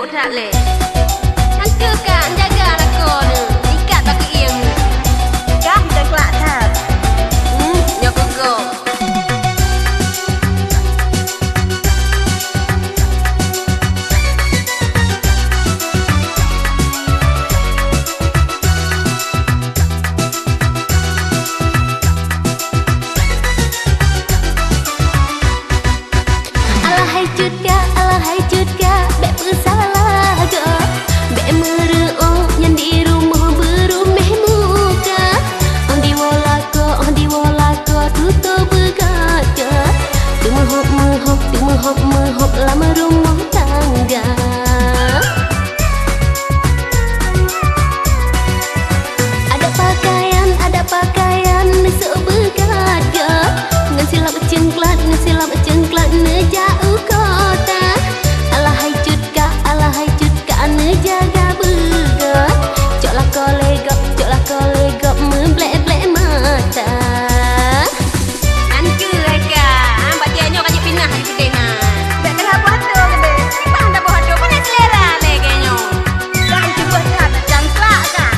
duk tak le. Sangka kan jaga anak kau ni. Ikat bagi iang ni. Kah dan kelak tak. Nyok kau. Alahai cutka, bek bersalah ke? Bek mereok yang di rumah berumeh muka. On di wala ko, tutup berkaca. Tu mehop lama rumah tangga. Ada pakaian, seberkaca. Ngan silap cengklat, nejauh kota. Alahai cutka, nejaga begat. Coklah kolegop, memblek-blek mata. Sangka kan. Baca nyok aja pindah di pedengan. Tak kena buat tu ke? Bang dah buat tu mana selera le kenyo. Dah cuba tak dan kelak kan.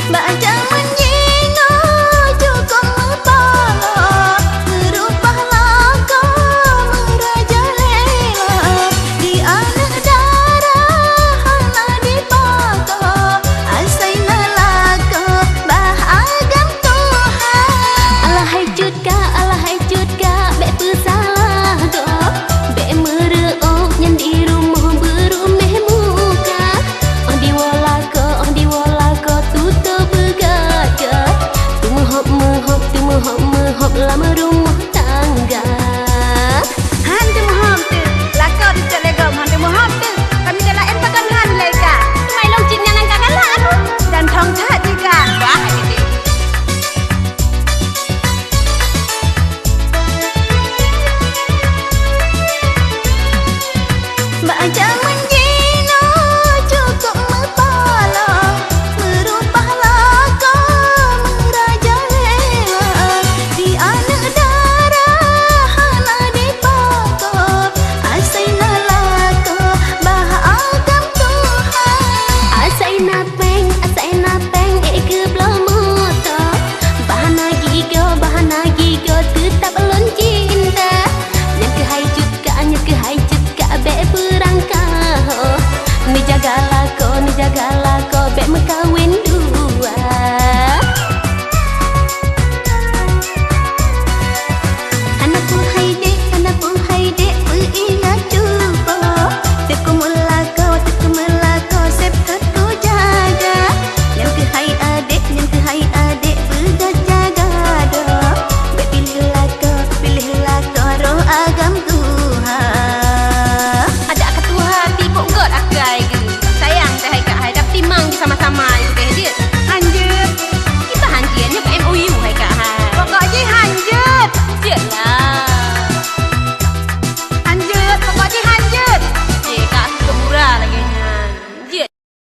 Baca menyino cukup mepala. Merubah laka merajalela. Di anak darah hana dipaka. Asaina laka bahagam Tuhan. Alahai cutka, bek bersalah go. Bek mereok yang di rumah berumeh muka. On di wala ko, tutup berkaca. Tu mehop lama rumah tangga. Hantu mohon tu. Lakau di tak legam hantu mohon tu. Kami dah lain pakai han lega. Mai long cin yang angkat kalah aku. Dan thong tak juga. Wah, ini. Baca menjina cukup mepala. Merubah laka merajalela. Di anak darah hana dipaka. Asaina laka bahagam Tuhan. Asaina peng